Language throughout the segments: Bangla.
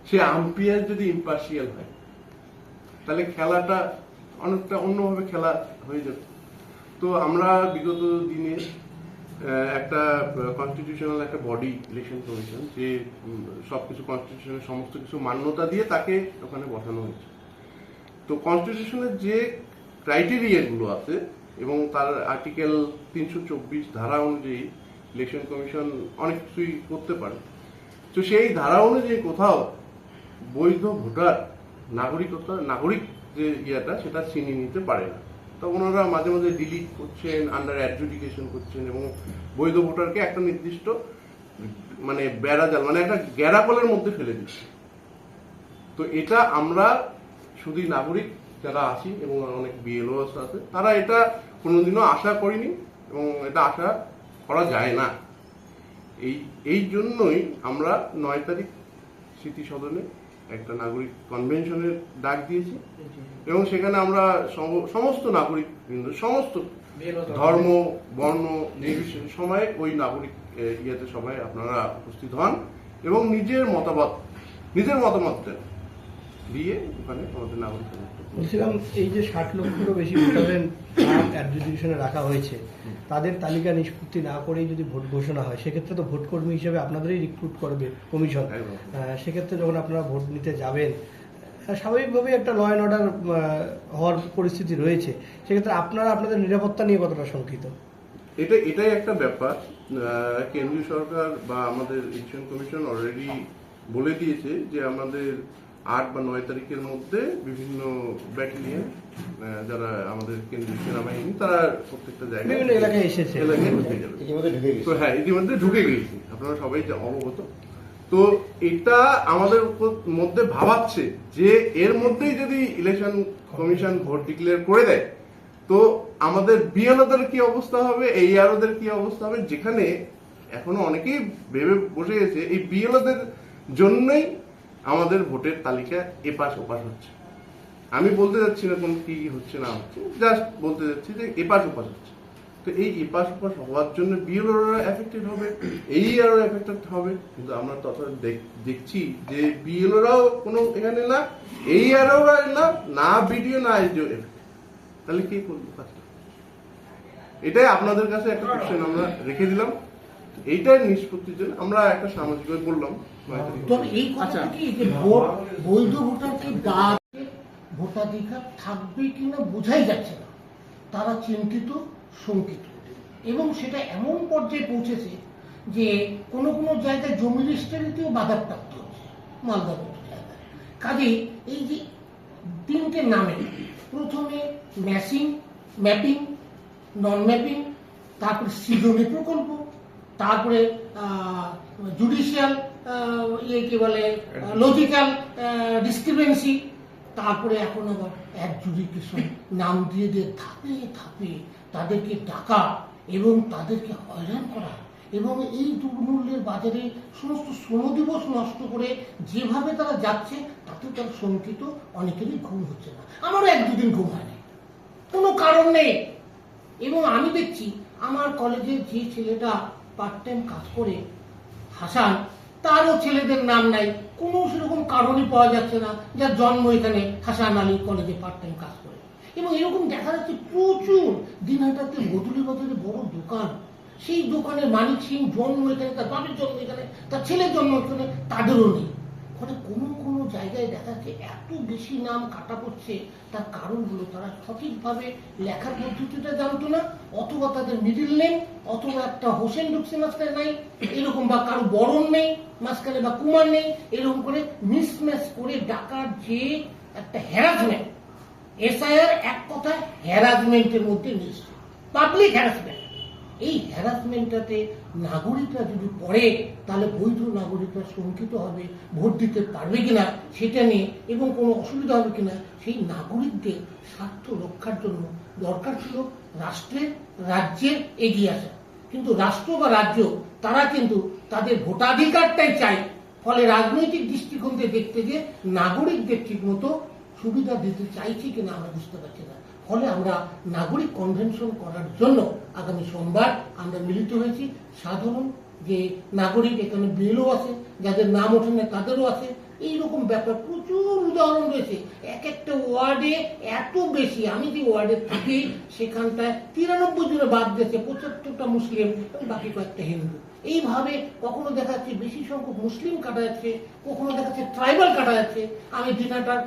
সে আম্পায়ার যদি ইম্পার্শিয়াল হয় তাহলে খেলাটা অনেকটা অন্যভাবে খেলা হয়ে যেত। তো আমরা বিগত দিনে একটা কনস্টিটিউশনাল একটা বডি ইলেকশন কমিশন, যে সবকিছু কনস্টিটিউশনের সমস্ত কিছু মান্যতা দিয়ে তাকে ওখানে বসানো হয়েছে। তো কনস্টিটিউশনের যে ক্রাইটেরিয়াগুলো আছে এবং তার আর্টিকেল 324 ধারা অনুযায়ী ইলেকশন কমিশন অনেক কিছুই করতে পারে। তো সেই ধারা অনুযায়ী কোথাও বৈধ ভোটার নাগরিক যে ইয়েটা সেটা ছিনিয়ে নিতে পারে না। তো ওনারা মাঝে মাঝে ডিলিট করছেন, আন্ডার অ্যাডজুডিকেশন করছেন এবং বৈধ ভোটারকে একটা নির্দিষ্ট মানে বেড়াজাল মানে একটা গ্যারাকলের মধ্যে ফেলে দিচ্ছে। তো এটা আমরা শুধু নাগরিক যারা আছি এবং অনেক বিএলও আছে তারা এটা কোনোদিনও আশা করিনি এবং এটা আশা করা যায় না। এই জন্যই আমরা 9 তারিখ স্মৃতি সদনে একটা নাগরিক কনভেনশনের ডাক দিয়েছি এবং সেখানে আমরা সমস্ত নাগরিক সমস্ত ধর্ম বর্ণ নির্বিশেষে সময় ওই নাগরিক ইয়েতে সবাই আপনারা উপস্থিত হন এবং নিজের মতামত দেন দিয়ে ওখানে আমাদের নাগরিক বলছিলাম এই যে 60 লক্ষেরও বেশি ভোটারের নাম অ্যাডজুডিকেশনে রাখা হয়েছে, তাদের তালিকা নিষ্পত্তি না করেই যদি ভোট ঘোষণা হয় সেক্ষেত্রে তো ভোট কর্মী হিসেবে আপনাদেরই রিক্রুট করবে কমিশন। সেক্ষেত্রে যখন আপনারা ভোট নিতে যাবেন স্বাভাবিকভাবেই একটা ল অ্যান্ড অর্ডার হওয়ার পরিস্থিতি রয়েছে, সেক্ষেত্রে আপনারা আপনাদের নিরাপত্তা নিয়ে কতটা শঙ্কিত? এটাই একটা ব্যাপার। কেন্দ্রীয় সরকার বা আমাদের ইলেকশন কমিশন অলরেডি বলে দিয়েছে যে আমাদের 8 বা 9 তারিখের মধ্যে বিভিন্ন ব্যাটালিয়ন যারা আমাদের কেন্দ্রীয় সেনাবাহিনী তারা প্রত্যেকটা জায়গায় বিভিন্ন এলাকায় এসেছে, তো হ্যাঁ ইতিমধ্যে ঢুকে গেছে, আপনারা সবাই অবগত। তো এটা আমাদের মধ্যে ভাবাচ্ছে যে এর মধ্যেই যদি ইলেকশন কমিশন ভোট ডিক্লেয়ার করে দেয় তো আমাদের বিএলওদের কি অবস্থা হবে, এইআরওদের কি অবস্থা হবে, যেখানে এখনো অনেকেই ভেবে বসে গেছে এই বিএলওদের জন্যই আমাদের ভোটের তালিকা এপাশ ওপাশ হচ্ছে। আমি বলতে যাচ্ছি না কোন কি হচ্ছে না হচ্ছে, জাস্ট বলতে যাচ্ছি যে এপাশ ওপাশ হচ্ছে। তো এই এপাশ ওপাশ হওয়ার জন্য বিএলওরা এফেক্টেড হবে, এইআরও এফেক্টেড হবে, কিন্তু আমরা তত দেখছি যে বিএলওরাও কোনো এখানে না, এইআরওরা না বিডিও না এসডিও এফেক্টেড। তাহলে কি করবো কাজটা? এটাই আপনাদের কাছে একটা কোশ্চেন আমরা রেখে দিলাম। এইটার নিষ্পত্তির জন্য আমরা একটা সামাজিকভাবে বললাম এই কথা কি যে বৈধ ভোটারকে ভোটাধিকার থাকবে কিনা বোঝাই যাচ্ছে না, তারা চিন্তিত শঙ্কিত এবং সেটা এমন পর্যায়ে পৌঁছেছে যে কোনো কোনো জায়গায় জমি রেজিস্ট্রিতেও বাধাপ্রাপ্ত হচ্ছে মালদার মতো জায়গায়। কাজেই এই যে 3টে নামে প্রথমে ম্যাপিং নন ম্যাপিং, তারপরে সৃজনী প্রকল্প, তারপরে জুডিশিয়াল কি বলে লজিক্যাল ডিসক্রিপেন্সি, তারপরে এখন আবার অ্যাডজুডিকেশন নাম দিয়ে ধাপে ধাপে তাদেরকে ডাকা এবং তাদেরকে হয়রান করা এবং এই দুর্মূল্যের বাজারে সমস্ত শ্রম দিবস নষ্ট করে যেভাবে তারা যাচ্ছে তাতে তারা শঙ্কিত, অনেকেরই ঘুম হচ্ছে না। আমারও 1-2 দিন ঘুম হয় না, কোনো কারণ নেই। এবং আমি দেখছি আমার কলেজের যে ছেলেটা পার্ট টাইম কাজ করে হাসান, তারও ছেলেদের নাম নাই, কোনো সেরকম কারণই পাওয়া যাচ্ছে না যার জন্ম এখানে হাসান আলী কলেজে পার্ট টাইম কাজ করে। এবং এরকম দেখা যাচ্ছে প্রচুর দিনহাটাতে বদলি বাজারে বড় দোকান, সেই দোকানের মালিক সিং জন্ম এখানে, তার বাড়ির জন্ম এখানে, তার ছেলের জন্ম এখানে, তাদেরও নেই। ফলে কোনো কোনো জায়গায় দেখা যাচ্ছে এত বেশি নাম কাটা পড়ছে, তার কারণগুলো তারা সঠিকভাবে লেখার পদ্ধতিটা জানতো না, অথবা তাদের মিডিল নেই, অথবা একটা হোসেন ঢুকছে মাঝখানে নাই এরকম, বা কারো বরণ নেই মাঝখানে বা কুমার নেই, এরকম করে মিসম্যাচ করে ডাকার যে একটা হ্যারাসমেন্ট, এসআইআর এক কথায় হ্যারাসমেন্টের মধ্যে মিশছে, পাবলিক হ্যারাসমেন্ট। এই হ্যারাসমেন্টটাতে নাগরিকরা যদি পড়ে তাহলে বৈধ নাগরিকরা শঙ্কিত হবে ভোট দিতে পারবে কিনা সেটা নিয়ে, এবং কোনো অসুবিধা হবে কিনা সেই নাগরিকদের স্বার্থ রক্ষার জন্য দরকার ছিল রাজ্যের এগিয়ে আসা। কিন্তু রাষ্ট্র বা রাজ্য তারা কিন্তু তাদের ভোটাধিকারটাই চায়, ফলে রাজনৈতিক দৃষ্টিকোণ থেকে দেখতে গিয়ে নাগরিকদের ঠিক মতো সুবিধা দিতে চাইছে কিনা আমরা বুঝতে পারছি না। ফলে আমরা নাগরিক কনভেনশন করার জন্য আগামী সোমবার আমরা মিলিত হয়েছি সাধারণ যে নাগরিক এখানে বিলও আছে, যাদের নাম ওঠে না তাদেরও আছে। এইরকম ব্যাপার প্রচুর উদাহরণ রয়েছে। এক একটা ওয়ার্ডে এত বেশি, আমি যে ওয়ার্ডে থাকি সেখানটায় 93 জনে বাদ দিয়েছে, 75টা মুসলিম এবং বাকি কয়েকটা হিন্দু। এইভাবে কখনো দেখা যাচ্ছে বেশি সংখ্যক মুসলিম কাটা যাচ্ছে, কখনো দেখা যাচ্ছে ট্রাইবাল কাটা যাচ্ছে। আমি দিনাটার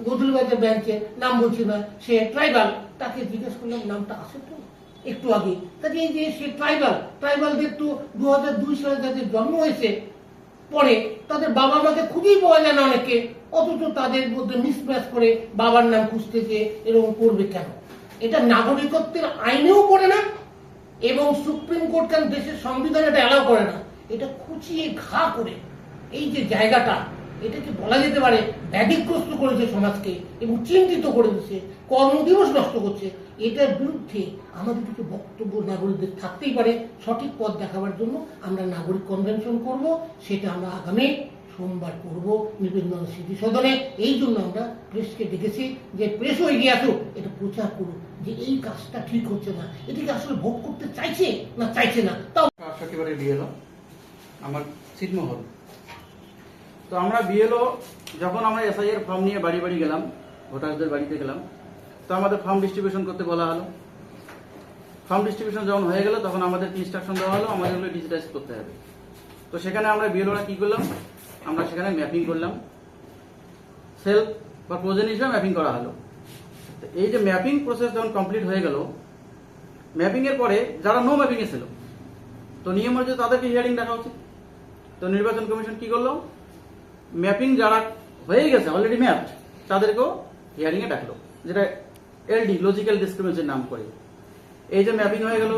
গদুলবাজার ব্যাংকের নাম বলছি না, সে ট্রাইবাল, তাকে জিজ্ঞেস করলাম নামটা আছে তো একটু আগে, কাজে এই যে সে ট্রাইবালদের তো 2002 সালে যাদের জন্ম হয়েছে পরে তাদের বাবা মাকে খুঁজেই পাওয়া যায় না অনেকে, অথচ তাদের মধ্যে মিসম্যাচ করে বাবার নাম খুঁজতেছে। এরকম করবে কেন? এটা নাগরিকত্বের আইনেও পড়ে না এবং সুপ্রিম কোর্ট কেন দেশের সংবিধান এটা অ্যালাউ করে না। এটা খুঁচিয়ে ঘা করে এই যে জায়গাটা, এটাকে বলা যেতে পারে ব্যাধিগ্রস্ত করেছে সমাজকে এবং চিন্তিত করে দিচ্ছে, কর্মদিবস নষ্ট করছে। এটার বিরুদ্ধে আমাদের কিছু বক্তব্য নাগরিকদের থাকতেই পারে। সঠিক পথ দেখাবার জন্য আমরা নাগরিক কনভেনশন করব, সেটা আমরা আগামী সোমবার করব নিবেদন স্মৃতি সদনে। এই জন্য আমরা প্রেসকে ডেকেছি যে প্রেসও এগিয়ে আসুক, এটা প্রচার করুক যে এই কাজটা ঠিক হচ্ছে না, এটাকে আসলে ভোট করতে চাইছে না চাইছে না। তাও একেবারে বিএলও আমার ছিটমহল। তো আমরা বিএলও যখন আমরা এসআই এর ফর্ম নিয়ে বাড়ি বাড়ি গেলাম, ভোটারদের বাড়িতে গেলাম, তো আমাদের ফর্ম ডিস্ট্রিবিউশন করতে বলা হলো। ফর্ম ডিস্ট্রিবিউশন যখন হয়ে গেল তখন আমাদের ইনস্ট্রাকশন দেওয়া হলো আমাদের এগুলো ডিজিটাইজ করতে হবে। তো সেখানে আমরা বিএলওরা কি করলাম, আমরা সেখানে ম্যাপিং করলাম, সেলফ বা প্রয়োজন হিসেবে ম্যাপিং করা হলো। তো এই যে ম্যাপিং প্রসেস যখন কমপ্লিট হয়ে গেল, ম্যাপিং এর পরে যারা নো ম্যাপিং এ ছিল, তো নিয়ম হচ্ছে তাদেরকে হিয়ারিং দেখা উচিত। তো নির্বাচন কমিশন কি করলো, ম্যাপিং যারা হয়ে গেছে অলরেডি ম্যাপড তাদেরকেও হিয়ারিং এ ডাকলো, যেটা এলডি লজিক্যাল ডিসক্রিমিনেশন নাম করে। এই যে ম্যাপিং হয়ে গেল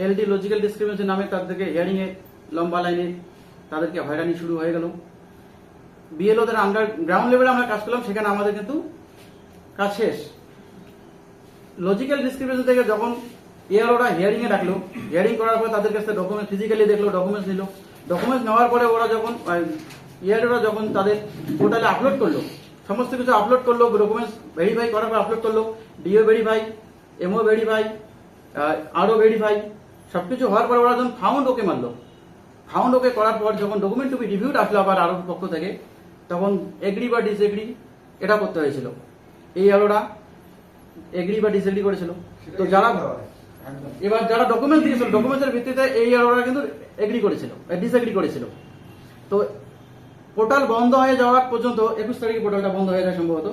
এলডি লজিক্যাল ডিসক্রিমিনেশন নামে, তাদেরকে হিয়ারিং এ লম্বা লাইনে তাদেরকে হয়রানি শুরু হয়ে গেল। বিএলওদের আন্ডার গ্রাউন্ড লেভেলে আমরা কাজ করলাম, সেখানে আমাদের কিন্তু কাজ শেষ। লজিক্যাল ডিসক্রিমিনেশন থেকে যখন এআরওরা হিয়ারিং এ ডাকলো, হিয়ারিং করার পর তাদের কাছে ডকুমেন্ট ফিজিক্যালি দেখলো, ডকুমেন্টস নিল। ডকুমেন্টস নেওয়ার পরে ওরা যখন এআরওরা যখন তাদের পোর্টালে আপলোড করলো, সমস্ত কিছু আপলোড করলো, ডকুমেন্টস ভেরিফাই করার পর আপলোড করলো, ডিও ভেরিফাই, এমও ভেরিফাই, আরও ভেরিফাই, সবকিছু হওয়ার পর ওরা যখন ফাউন্ড ওকে মারলো, ফাউন্ড ওকে করার পর যখন ডকুমেন্ট টু বি রিভিউড আসলো আবার আরও পক্ষ থেকে, তখন এগ্রি বা ডিসএগ্রি এটা করতে হয়েছিল। এই আলোরা এগ্রি বা ডিসএগ্রি করেছিল। তো যারা এবার যারা ডকুমেন্ট দিয়েছিল, ডকুমেন্টের ভিত্তিতে এই আলোরা কিন্তু এগ্রি করেছিল, ডিসএগ্রি করেছিল। তো পোর্টাল বন্ধ হয়ে যাওয়ার পর্যন্ত, 21 তারিখে পোর্টালটা বন্ধ হয়ে যায় সম্ভবত,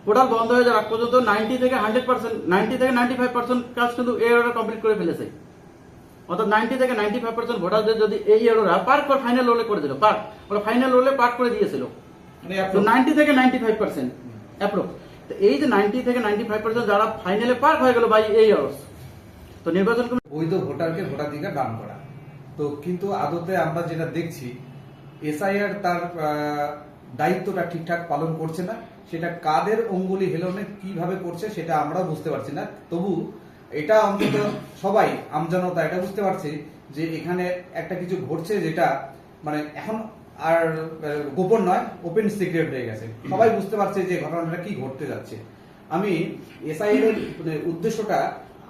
পোর্টাল বন্ধ হয়ে যাওয়ার আগ পর্যন্ত 90 থেকে 95% কাজ কিন্তু এই আলোরা কমপ্লিট করে ফেলেছে। অর্থাৎ 90 থেকে 95% ভোটারদের যদি এই আলোরা পার্ক করে ফাইনাল রোলে করে দিল, পার্ক ওরা ফাইনাল রোলে পার্ক করে দিয়েছিল, তো 90 থেকে 95% অ্যাপ্রোক্স। তো এই যে 90 থেকে 95% যারা ফাইনালে পার্ক হয়ে গেল বাই এই আওয়ার্স, তো নির্বাচন বৈধ ভোটারকে ভোটাধিকার দান করা। তো কিন্তু আদতে আমরা যেটা দেখছি, এসআইআর তার দায়িত্বটা ঠিকঠাক পালন করছে না। সেটা কাদের অঙ্গুলি হেলনে কিভাবে করছে সেটা আমরাও বুঝতে পারছি না। তবু এটা অন্তত সবাই আমজনতা এটা বুঝতে পারছে যে এখানে একটা কিছু ঘটছে, যেটা মানে এখন আর গোপন নয়, ওপেন সিক্রেট হয়ে গেছে। সবাই বুঝতে পারছে যে ঘটনাটা কি ঘটতে যাচ্ছে। আমি এসআইআর এর উদ্দেশ্যটা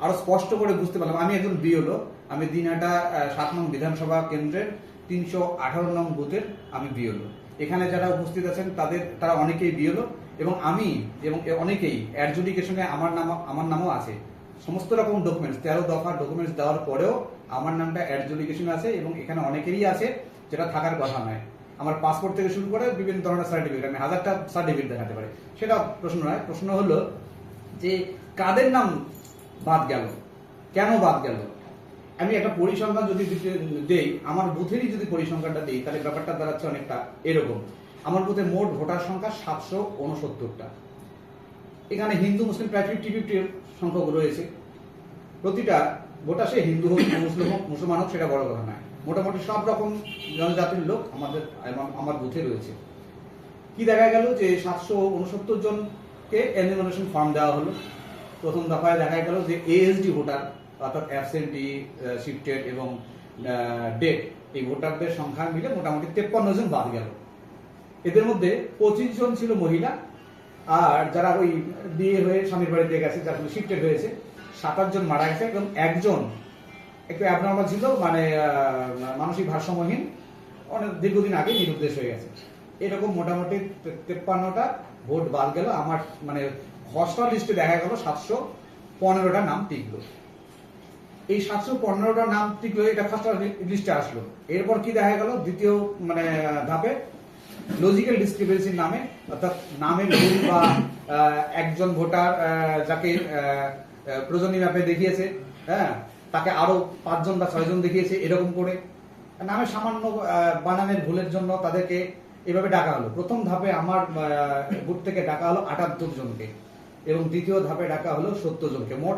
আরো স্পষ্ট করে বুঝতে পারলাম। আমি একজন বিএলও, আমি দিনহাটা 7 নং বিধানসভা কেন্দ্রের 318 নং বুথের আমি বিএলও। এখানে যারা উপস্থিত আছেন তারা অনেকেই বিএলও, এবং আমি এবং অনেকেই অ্যাডজুডিকেশনে আমার নামও আছে। সমস্ত রকম ডকুমেন্টস 13 দফা ডকুমেন্টস দেওয়ার পরেও আমার নামটা অ্যাডজুডিকেশনে আছে, এবং এখানে অনেকেরই আছে যেটা থাকার কথা নয়। আমার পাসপোর্ট থেকে শুরু করে বিভিন্ন ধরনের সার্টিফিকেট, আমি 1000টা সার্টিফিকেট দেখাতে পারি, সেটা প্রশ্ন নয়। প্রশ্ন হলো যে কাদের নাম বাদ গেল, কেন বাদ গেল। আমি একটা পরিসংখ্যান যদি দেই, আমার বুথেরই যদি পরিসংখ্যানটা দিই, তাহলে ব্যাপারটা দাঁড়াচ্ছে অনেকটা এরকম। আমার বুথে মোট ভোটার সংখ্যা 769টা। এখানে হিন্দু মুসলিম প্রায় 50-50 সংখ্যক রয়েছে। প্রতিটা ভোটার, সে হিন্দু হোক, মুসলিম হোক, মুসলমান হোক, সেটা বড় কথা নয়। মোটামুটি সব রকম জনজাতির লোক আমার বুথে রয়েছে। কি দেখা গেল যে 769 জনকে এনলিমিনেশন ফর্ম দেওয়া হলো। প্রথম দফায় দেখা গেল যে এএসডি ভোটার, অর্থাৎ অ্যাবসেন্টি, শিফটেড এবং ডেট, এই ভোটারদের সংখ্যা মিলে মোটামুটি 53 জন বাদ গেল। এদের মধ্যে 25 জন ছিল মহিলা, আর যারা ওই বিয়ে হয়ে স্বামীর বাড়িতে গেছে, যারা শিফটেড হয়েছে 27 জন মারা গেছে, এবং একটু অ্যাবনর্মাল ছিল, মানে মানসিক ভারসাম্যহীন, অনেক দীর্ঘদিন আগে নিরুদ্দেশ হয়ে গেছে। এরকম মোটামুটি 53টা ভোট বাদ গেল। আমার মানে খসড়া লিস্টে দেখা গেল 715টা নাম টিকলো। এই 715টা নাম টিকলো, এটা খসড়া লিস্টে আসলো। এরপর কি দেখা গেল, দ্বিতীয় মানে ধাপে লজিক্যাল ডিসক্রিপেন্সির নামে, অর্থাৎ নামের ভুল বা একজন ভোটার যাকে প্রয়োজনীয় ম্যাপে দেখিয়েছে, হ্যাঁ, তাকে আরো 5 জন বা 6 জন দেখিয়েছে, এরকম করে নামে সামান্য বানানের ভুলের জন্য তাদেরকে এভাবে ডাকা হলো। প্রথম ধাপে আমার বুথ থেকে ডাকা হলো 78 জনকে এবং দ্বিতীয় ধাপে ডাকা হলো 70 জনকে, মোট